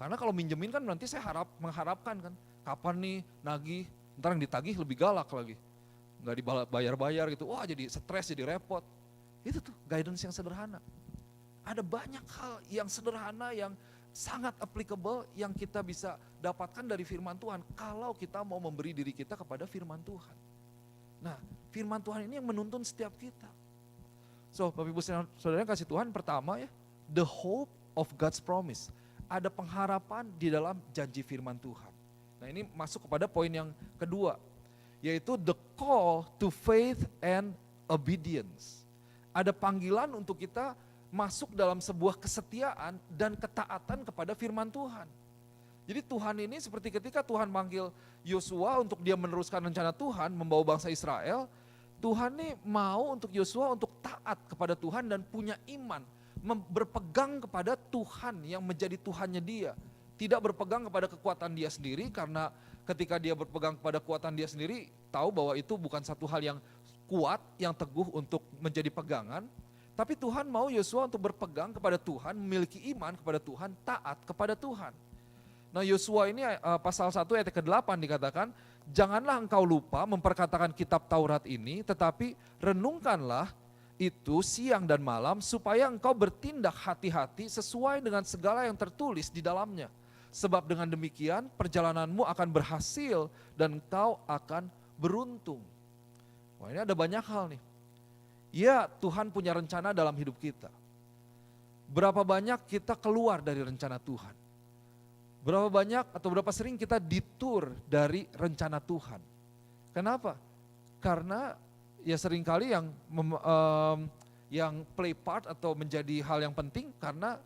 Karena kalau minjemin kan nanti saya mengharapkan kan, kapan nih nagih, ntar yang ditagih lebih galak lagi. Enggak dibayar-bayar gitu, wah jadi stres, jadi repot. Itu tuh guidance yang sederhana. Ada banyak hal yang sederhana yang sangat applicable yang kita bisa dapatkan dari firman Tuhan kalau kita mau memberi diri kita kepada firman Tuhan. Nah, firman Tuhan ini yang menuntun setiap kita. So, Bapak Ibu Saudara yang kasih Tuhan, pertama ya, the hope of God's promise. Ada pengharapan di dalam janji firman Tuhan. Nah, ini masuk kepada poin yang kedua, yaitu the call to faith and obedience. Ada panggilan untuk kita masuk dalam sebuah kesetiaan dan ketaatan kepada firman Tuhan. Jadi Tuhan ini seperti ketika Tuhan manggil Yosua untuk dia meneruskan rencana Tuhan membawa bangsa Israel, Tuhan nih mau untuk Yosua untuk taat kepada Tuhan dan punya iman, berpegang kepada Tuhan yang menjadi Tuhannya dia. Tidak berpegang kepada kekuatan dia sendiri, karena ketika dia berpegang kepada kekuatan dia sendiri, tahu bahwa itu bukan satu hal yang kuat, yang teguh untuk menjadi pegangan. Tapi Tuhan mau Yosua untuk berpegang kepada Tuhan, memiliki iman kepada Tuhan, taat kepada Tuhan. Nah Yosua ini pasal 1 ayat ke-8 dikatakan, janganlah engkau lupa memperkatakan kitab Taurat ini, tetapi renungkanlah itu siang dan malam, supaya engkau bertindak hati-hati sesuai dengan segala yang tertulis di dalamnya. Sebab dengan demikian perjalananmu akan berhasil dan engkau akan beruntung. Wah, ini ada banyak hal nih. Ya, Tuhan punya rencana dalam hidup kita. Berapa banyak kita keluar dari rencana Tuhan? Berapa banyak atau berapa sering kita detour dari rencana Tuhan? Kenapa? Karena ya seringkali yang play part atau menjadi hal yang penting karena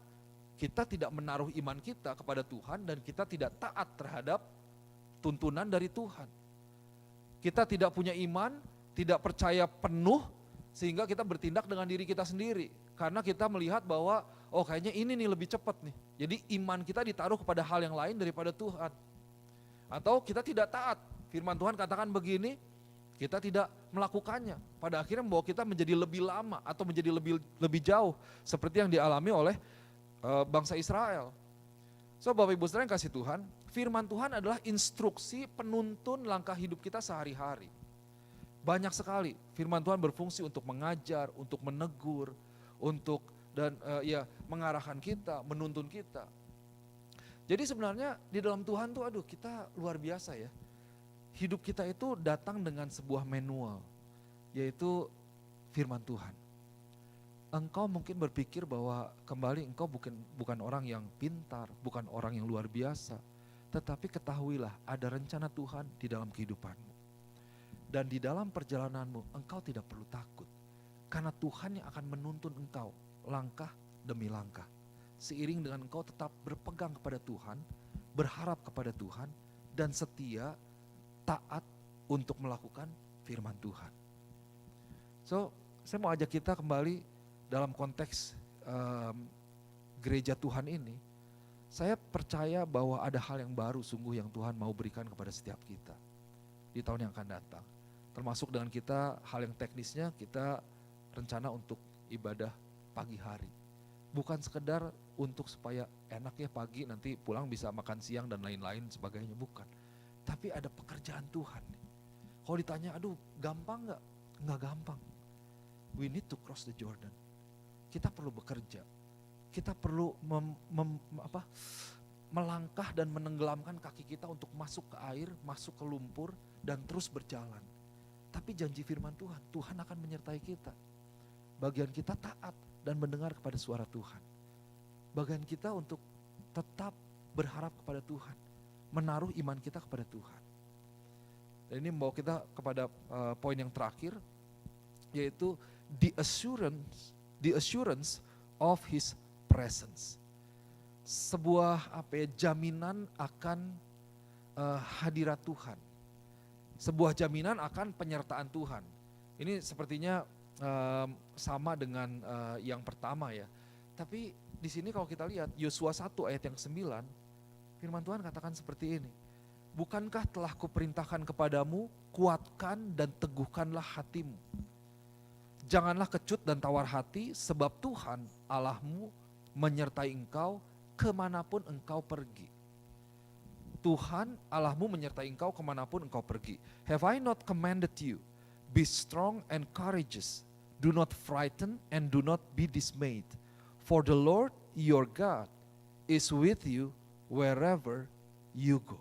kita tidak menaruh iman kita kepada Tuhan dan kita tidak taat terhadap tuntunan dari Tuhan. Kita tidak punya iman, tidak percaya penuh sehingga kita bertindak dengan diri kita sendiri. Karena kita melihat bahwa oh kayaknya ini nih lebih cepat nih. Jadi iman kita ditaruh kepada hal yang lain daripada Tuhan. Atau kita tidak taat. Firman Tuhan katakan begini, kita tidak melakukannya. Pada akhirnya membawa kita menjadi lebih lama atau menjadi lebih jauh. Seperti yang dialami oleh bangsa Israel. So Bapak Ibu Saudara yang kasih Tuhan, firman Tuhan adalah instruksi penuntun langkah hidup kita sehari-hari. Banyak sekali firman Tuhan berfungsi untuk mengajar, untuk menegur, untuk mengarahkan kita, menuntun kita. Jadi sebenarnya di dalam Tuhan tuh kita luar biasa ya. Hidup kita itu datang dengan sebuah manual, yaitu firman Tuhan. Engkau mungkin berpikir bahwa kembali engkau bukan orang yang pintar, bukan orang yang luar biasa. Tetapi ketahuilah ada rencana Tuhan di dalam kehidupanmu. Dan di dalam perjalananmu engkau tidak perlu takut. Karena Tuhan yang akan menuntun engkau langkah demi langkah. Seiring dengan engkau tetap berpegang kepada Tuhan, berharap kepada Tuhan, dan setia, taat untuk melakukan firman Tuhan. So, saya mau ajak kita kembali dalam konteks gereja Tuhan ini. Saya percaya bahwa ada hal yang baru sungguh yang Tuhan mau berikan kepada setiap kita di tahun yang akan datang. Termasuk dengan kita hal yang teknisnya kita rencana untuk ibadah pagi hari. Bukan sekedar untuk supaya enak ya pagi nanti pulang bisa makan siang dan lain-lain sebagainya, bukan. Tapi ada pekerjaan Tuhan. Kalau ditanya gampang gak? Nggak gampang. We need to cross the Jordan. Kita perlu bekerja. Kita perlu melangkah dan menenggelamkan kaki kita untuk masuk ke air, masuk ke lumpur dan terus berjalan. Tapi janji firman Tuhan, Tuhan akan menyertai kita. Bagian kita taat dan mendengar kepada suara Tuhan. Bagian kita untuk tetap berharap kepada Tuhan, menaruh iman kita kepada Tuhan. Dan ini membawa kita kepada poin yang terakhir, yaitu the assurance of His presence. Sebuah jaminan akan hadirat Tuhan. Sebuah jaminan akan penyertaan Tuhan. Ini sepertinya sama dengan yang pertama ya. Tapi di sini kalau kita lihat Yosua 1 ayat yang 9, firman Tuhan katakan seperti ini. Bukankah telah kuperintahkan kepadamu, kuatkan dan teguhkanlah hatimu. Janganlah kecut dan tawar hati, sebab Tuhan Allahmu menyertai engkau kemanapun engkau pergi. Tuhan Allahmu menyertai engkau kemanapun engkau pergi. Have I not commanded you? Be strong and courageous. Do not frighten and do not be dismayed. For the Lord your God is with you wherever you go.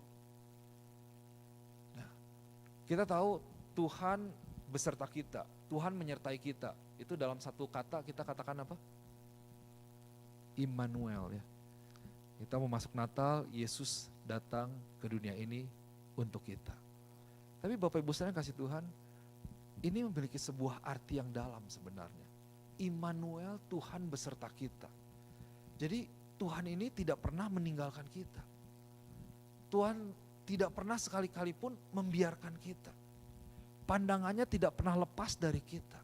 Nah, kita tahu Tuhan beserta kita. Tuhan menyertai kita. Itu dalam satu kata kita katakan apa? Immanuel ya. Kita mau masuk Natal, Yesus datang ke dunia ini untuk kita. Tapi Bapak Ibu sekalian kasih Tuhan, ini memiliki sebuah arti yang dalam sebenarnya. Immanuel, Tuhan beserta kita. Jadi Tuhan ini tidak pernah meninggalkan kita. Tuhan tidak pernah sekali-kali pun membiarkan kita. Pandangannya tidak pernah lepas dari kita.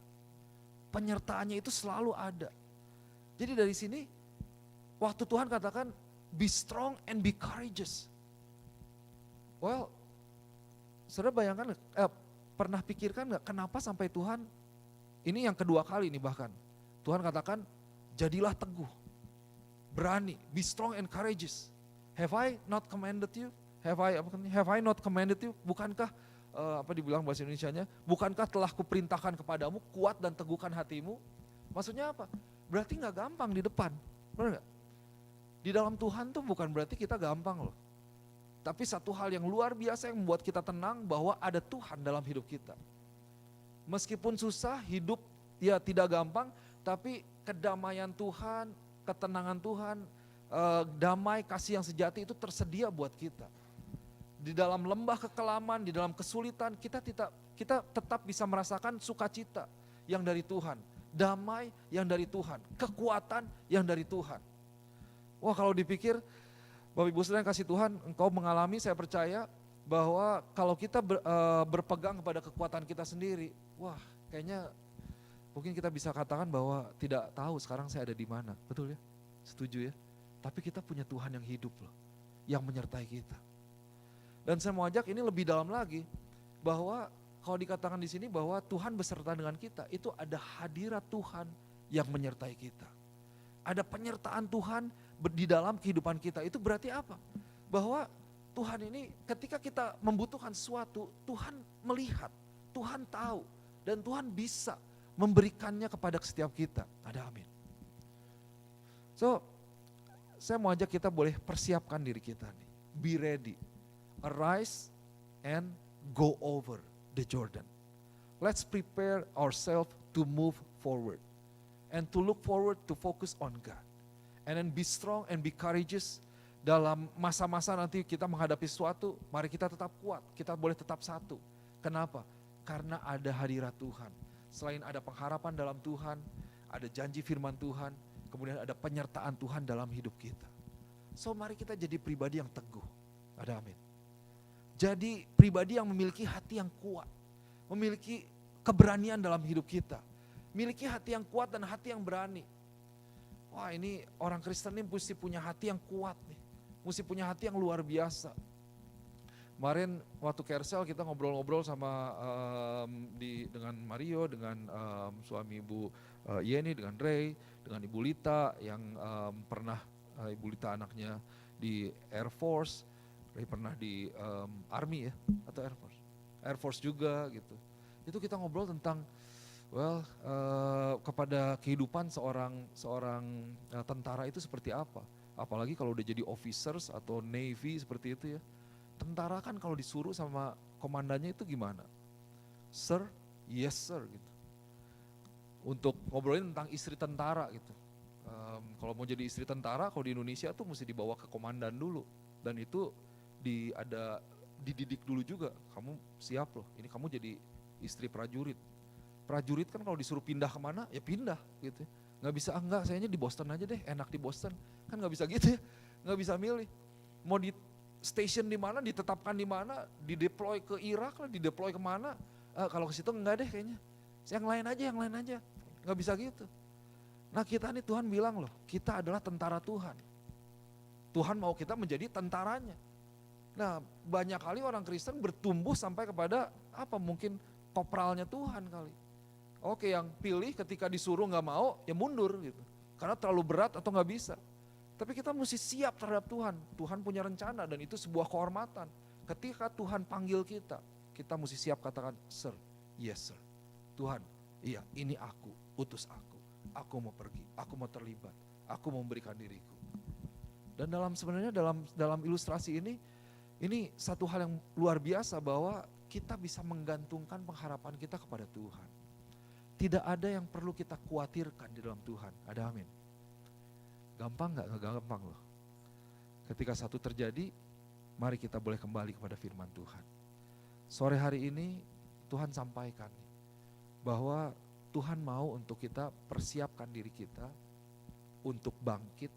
Penyertaannya itu selalu ada. Jadi dari sini, waktu Tuhan katakan, be strong and be courageous. Well, saudara bayangkan, pernah pikirkan gak kenapa sampai Tuhan, ini yang kedua kali nih bahkan, Tuhan katakan, jadilah teguh, berani, be strong and courageous. Have I not commanded you? Have I not commanded you? Bukankah, dibilang bahasa Indonesianya, bukankah telah kuperintahkan kepadamu, kuat dan teguhkan hatimu? Maksudnya apa? Berarti gak gampang di depan, benar gak? Di dalam Tuhan tuh bukan berarti kita gampang loh. Tapi satu hal yang luar biasa yang membuat kita tenang bahwa ada Tuhan dalam hidup kita. Meskipun susah, hidup ya tidak gampang, tapi kedamaian Tuhan, ketenangan Tuhan, damai, kasih yang sejati itu tersedia buat kita. Di dalam lembah kekelaman, di dalam kesulitan, kita tetap bisa merasakan sukacita yang dari Tuhan, damai yang dari Tuhan, kekuatan yang dari Tuhan. Wah, kalau dipikir, Bapak Ibu Saudara yang kasih Tuhan, engkau mengalami, saya percaya bahwa kalau kita berpegang kepada kekuatan kita sendiri, wah kayaknya mungkin kita bisa katakan bahwa tidak tahu sekarang saya ada di mana, betul ya? Setuju ya? Tapi kita punya Tuhan yang hidup loh, yang menyertai kita. Dan saya mau ajak ini lebih dalam lagi, bahwa kalau dikatakan di sini bahwa Tuhan beserta dengan kita, itu ada hadirat Tuhan yang menyertai kita. Ada penyertaan Tuhan di dalam kehidupan kita. Itu berarti apa? Bahwa Tuhan ini ketika kita membutuhkan sesuatu, Tuhan melihat, Tuhan tahu, dan Tuhan bisa memberikannya kepada setiap kita. Ada amin. So, saya mau ajak kita boleh persiapkan diri kita nih. Be ready. Arise and go over the Jordan. Let's prepare ourselves to move forward. And to look forward to focus on God. And then be strong and be courageous. Dalam masa-masa nanti kita menghadapi sesuatu, mari kita tetap kuat, kita boleh tetap satu. Kenapa? Karena ada hadirat Tuhan. Selain ada pengharapan dalam Tuhan, ada janji firman Tuhan, kemudian ada penyertaan Tuhan dalam hidup kita. So mari kita jadi pribadi yang teguh. Ada amin. Jadi pribadi yang memiliki hati yang kuat, memiliki keberanian dalam hidup kita. Miliki hati yang kuat dan hati yang berani. Wah, ini orang Kristen ini mesti punya hati yang kuat nih. Mesti punya hati yang luar biasa. Kemarin waktu Kersel kita ngobrol-ngobrol sama dengan Mario, dengan suami Ibu Yeni, dengan Ray, dengan Ibu Lita yang pernah Ibu Lita anaknya di Air Force, Ray pernah di Army ya, atau Air Force? Air Force juga gitu. Itu kita ngobrol tentang kepada kehidupan seorang tentara itu seperti apa. Apalagi kalau udah jadi officers atau Navy seperti itu ya. Tentara kan kalau disuruh sama komandannya itu gimana? Sir, yes sir gitu. Untuk ngobrolin tentang istri tentara gitu. Kalau mau jadi istri tentara, kalau di Indonesia tuh mesti dibawa ke komandan dulu. Dan itu dididik dulu juga. Kamu siap loh, ini kamu jadi istri prajurit. Prajurit kan kalau disuruh pindah kemana, ya pindah gitu. Nggak bisa, enggak sayanya di Boston aja deh, enak di Boston. Kan nggak bisa gitu ya, nggak bisa milih. Mau di station di mana, ditetapkan di mana, dideploy ke Irak lah, dideploy kemana. Kalau ke situ enggak deh kayaknya, yang lain aja. Nggak bisa gitu. Nah kita nih Tuhan bilang loh, kita adalah tentara Tuhan. Tuhan mau kita menjadi tentaranya. Nah banyak kali orang Kristen bertumbuh sampai kepada mungkin kopralnya Tuhan kali. Oke, yang pilih ketika disuruh nggak mau, ya mundur gitu. Karena terlalu berat atau nggak bisa. Tapi kita mesti siap terhadap Tuhan. Tuhan punya rencana dan itu sebuah kehormatan. Ketika Tuhan panggil kita, kita mesti siap katakan, sir, yes sir. Tuhan, iya ini aku, utus aku. Aku mau pergi, aku mau terlibat, aku mau memberikan diriku. Dan sebenarnya dalam ilustrasi ini satu hal yang luar biasa bahwa kita bisa menggantungkan pengharapan kita kepada Tuhan. Tidak ada yang perlu kita khawatirkan di dalam Tuhan. Ada amin. Gampang gak? Gak gampang loh. Ketika satu terjadi, mari kita boleh kembali kepada firman Tuhan. Sore hari ini Tuhan sampaikan bahwa Tuhan mau untuk kita persiapkan diri kita untuk bangkit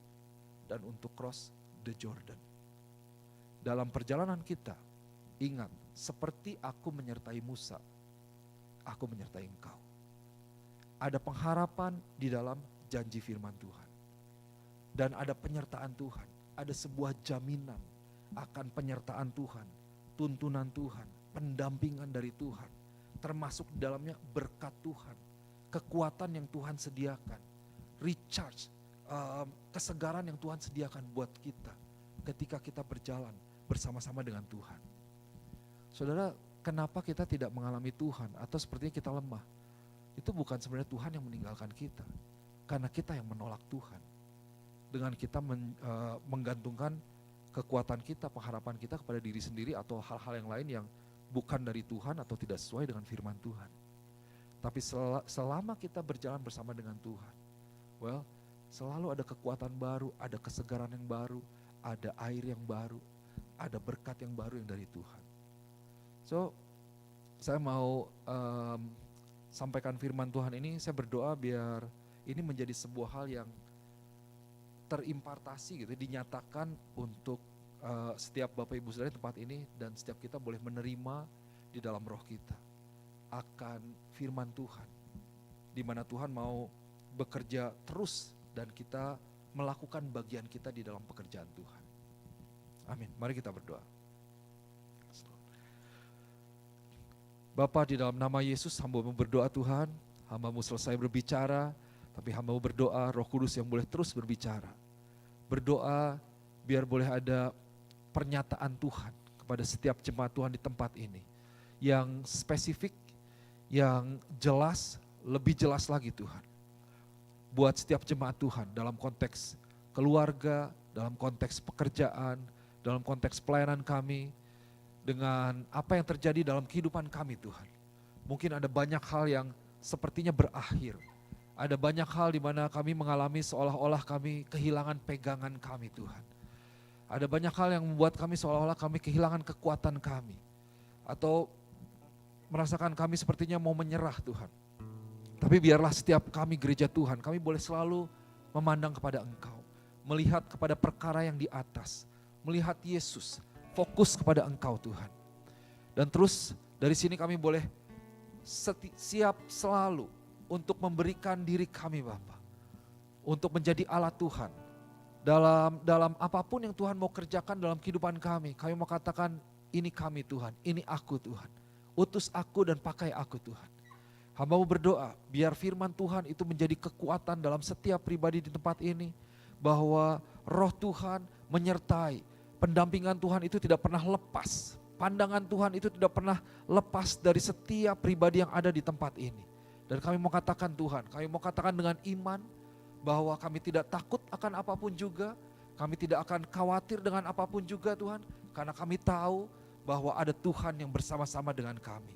dan untuk cross the Jordan. Dalam perjalanan kita, ingat, seperti aku menyertai Musa, aku menyertai engkau. Ada pengharapan di dalam janji firman Tuhan. Dan ada penyertaan Tuhan, ada sebuah jaminan akan penyertaan Tuhan, tuntunan Tuhan, pendampingan dari Tuhan. Termasuk di dalamnya berkat Tuhan, kekuatan yang Tuhan sediakan, recharge, kesegaran yang Tuhan sediakan buat kita ketika kita berjalan bersama-sama dengan Tuhan. Saudara, kenapa kita tidak mengalami Tuhan atau sepertinya kita lemah? Itu bukan sebenarnya Tuhan yang meninggalkan kita, karena kita yang menolak Tuhan. Dengan kita menggantungkan kekuatan kita, pengharapan kita kepada diri sendiri atau hal-hal yang lain yang bukan dari Tuhan atau tidak sesuai dengan firman Tuhan. Tapi selama kita berjalan bersama dengan Tuhan, selalu ada kekuatan baru, ada kesegaran yang baru, ada air yang baru, ada berkat yang baru yang dari Tuhan. So, saya mau sampaikan firman Tuhan ini, saya berdoa biar ini menjadi sebuah hal yang terimpartasi gitu, dinyatakan untuk setiap Bapak Ibu Saudara di tempat ini, dan setiap kita boleh menerima di dalam roh kita akan firman Tuhan, di mana Tuhan mau bekerja terus dan kita melakukan bagian kita di dalam pekerjaan Tuhan. Amin. Mari kita berdoa. Bapa, di dalam nama Yesus, hamba-Mu berdoa Tuhan, hamba-Mu selesai berbicara, tapi hamba-Mu berdoa Roh Kudus yang boleh terus berbicara. Berdoa biar boleh ada pernyataan Tuhan kepada setiap jemaat Tuhan di tempat ini, yang spesifik, yang jelas, lebih jelas lagi Tuhan. Buat setiap jemaat Tuhan dalam konteks keluarga, dalam konteks pekerjaan, dalam konteks pelayanan kami, dengan apa yang terjadi dalam kehidupan kami Tuhan. Mungkin ada banyak hal yang sepertinya berakhir. Ada banyak hal di mana kami mengalami seolah-olah kami kehilangan pegangan kami Tuhan. Ada banyak hal yang membuat kami seolah-olah kami kehilangan kekuatan kami. Atau merasakan kami sepertinya mau menyerah Tuhan. Tapi biarlah setiap kami gereja Tuhan, kami boleh selalu memandang kepada Engkau. Melihat kepada perkara yang di atas. Melihat Yesus, fokus kepada Engkau Tuhan. Dan terus dari sini kami boleh siap selalu untuk memberikan diri kami Bapa, untuk menjadi alat Tuhan. Dalam apapun yang Tuhan mau kerjakan dalam kehidupan kami mau katakan ini kami Tuhan, ini aku Tuhan. Utus aku dan pakai aku Tuhan. Hamba-Mu berdoa biar firman Tuhan itu menjadi kekuatan dalam setiap pribadi di tempat ini. Bahwa roh Tuhan menyertai, pendampingan Tuhan itu tidak pernah lepas. Pandangan Tuhan itu tidak pernah lepas dari setiap pribadi yang ada di tempat ini. Dan kami mau katakan Tuhan, kami mau katakan dengan iman bahwa kami tidak takut akan apapun juga. Kami tidak akan khawatir dengan apapun juga Tuhan. Karena kami tahu bahwa ada Tuhan yang bersama-sama dengan kami.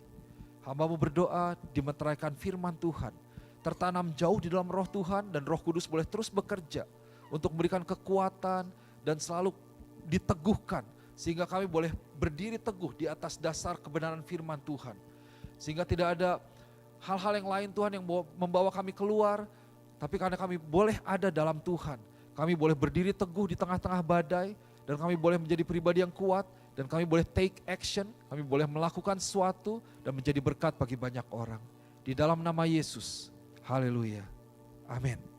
Hamba-Mu berdoa dimeteraikan firman Tuhan, tertanam jauh di dalam roh Tuhan, dan Roh Kudus boleh terus bekerja untuk memberikan kekuatan dan selalu diteguhkan, sehingga kami boleh berdiri teguh di atas dasar kebenaran firman Tuhan. Sehingga tidak ada hal-hal yang lain Tuhan yang membawa kami keluar, tapi karena kami boleh ada dalam Tuhan, kami boleh berdiri teguh di tengah-tengah badai, dan kami boleh menjadi pribadi yang kuat, dan kami boleh take action, kami boleh melakukan sesuatu dan menjadi berkat bagi banyak orang. Di dalam nama Yesus, haleluya, amin.